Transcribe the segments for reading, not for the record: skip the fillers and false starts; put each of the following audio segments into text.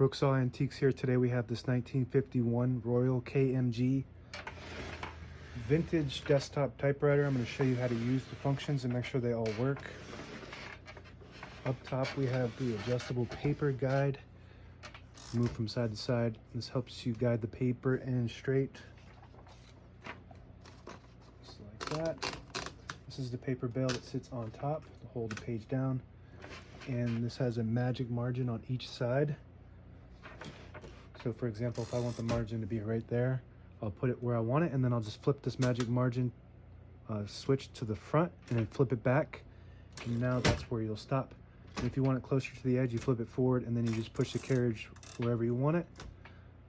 Brooksaw Antiques here. Today we have this 1951 Royal KMG vintage desktop typewriter. I'm going to show you how to use the functions and make sure they all work. Up top we have the adjustable paper guide. Move from side to side. This helps you guide the paper in straight. Just like that. This is the paper bail that sits on top to hold the page down. And this has a magic margin on each side. So for example, if I want the margin to be right there, I'll put it where I want it, and then I'll just flip this magic margin switch to the front and then flip it back. And now that's where you'll stop. And if you want it closer to the edge, you flip it forward and then you just push the carriage wherever you want it,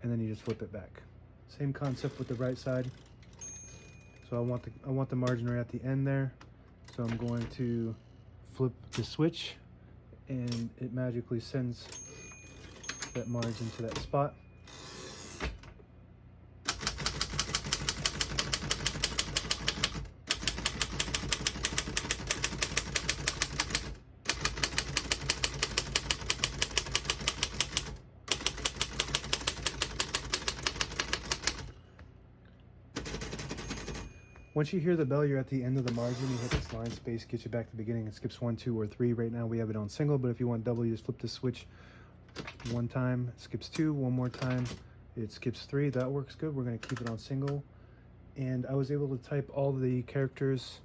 and then you just flip it back. Same concept with the right side. So I want the margin right at the end there. So I'm going to flip the switch and it magically sends that margin to that spot. Once you hear the bell, you're at the end of the margin. You hit this line space, gets you back to the beginning. It skips 1, 2, or 3. Right now we have it on single, but if you want double, you just flip the switch one time, it skips 2, one more time, it skips 3. That works good. We're going to keep it on single. And I was able to type all the characters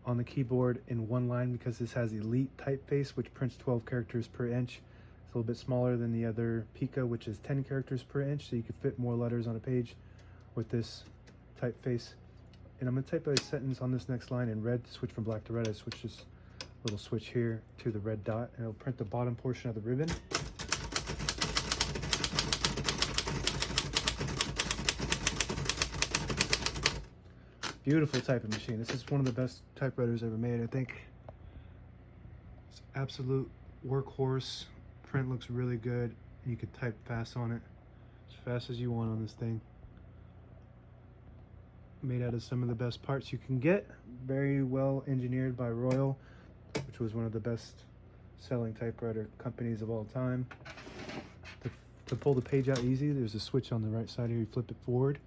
on the keyboard in one line because this has Elite typeface, which prints 12 characters per inch. It's a little bit smaller than the other Pica, which is 10 characters per inch, so you can fit more letters on a page with this typeface. And I'm going to type a sentence on this next line in red to switch from black to red. I switch this little switch here to the red dot, and it'll print the bottom portion of the ribbon. Beautiful typing machine. This is one of the best typewriters ever made, I think. It's absolute workhorse. Print looks really good, and you can type fast on it, as fast as you want on this thing. Made out of some of the best parts you can get. Very well engineered by Royal, which was one of the best selling typewriter companies of all time. To pull the page out easy, there's a switch on the right side here. You flip it forward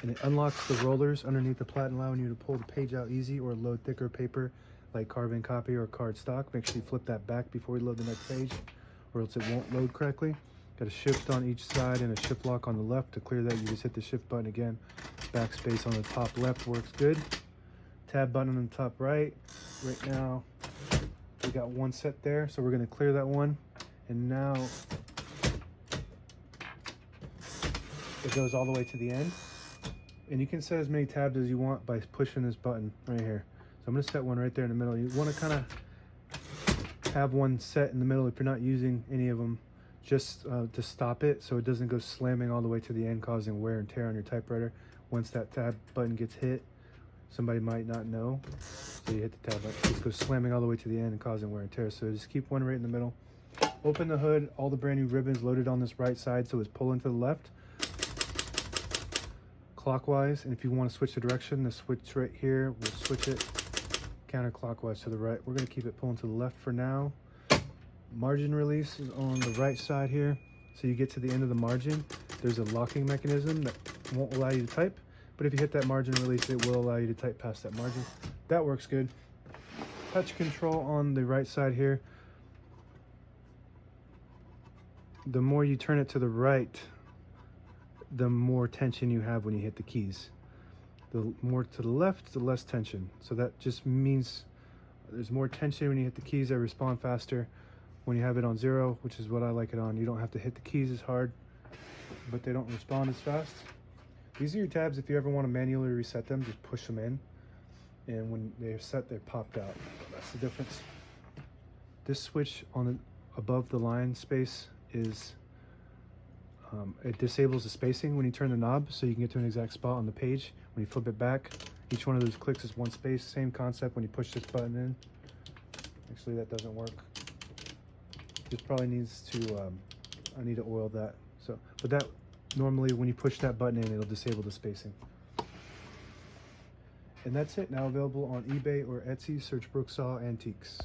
and it unlocks the rollers underneath the platen, allowing you to pull the page out easy or load thicker paper like carbon copy or cardstock. Make sure you flip that back before you load the next page, or else it won't load correctly. Got a shift on each side and a shift lock on the left. To clear that, you just hit the shift button again. Backspace on the top left works good. Tab button on the top right. Right now we got one set there, so we're going to clear that one, and now it goes all the way to the end. And you can set as many tabs as you want by pushing this button right here. So I'm going to set one right there in the middle. You want to kind of have one set in the middle if you're not using any of them, just to stop it so it doesn't go slamming all the way to the end, causing wear and tear on your typewriter. Once that tab button gets hit, somebody might not know, so you hit the tab button. It just goes slamming all the way to the end and causing wear and tear. So just keep one right in the middle. Open the hood. All the brand new ribbons loaded on this right side, so it's pulling to the left clockwise. And if you want to switch the direction, the switch right here will switch it counterclockwise to the right. We're going to keep it pulling to the left for now. Margin release is on the right side here. So you get to the end of the margin, there's a locking mechanism that won't allow you to type, but if you hit that margin release, it will allow you to type past that margin. That works good. Touch control on the right side here. The more you turn it to the right, the more tension you have when you hit the keys. The more to the left, the less tension. So that just means there's more tension when you hit the keys. They respond faster. When you have it on 0, which is what I like it on, you don't have to hit the keys as hard, but they don't respond as fast. These are your tabs. If you ever want to manually reset them, just push them in, and when they're set, they're popped out. That's the difference. This switch on the above the line space is it disables the spacing when you turn the knob, so you can get to an exact spot on the page. When you flip it back, each one of those clicks is one space. Same concept when you push this button in. Actually, that doesn't work. This probably needs to, I need to oil that. So, but that normally when you push that button in, it'll disable the spacing. And that's it. Now available on eBay or Etsy. Search Brooksaw Antiques.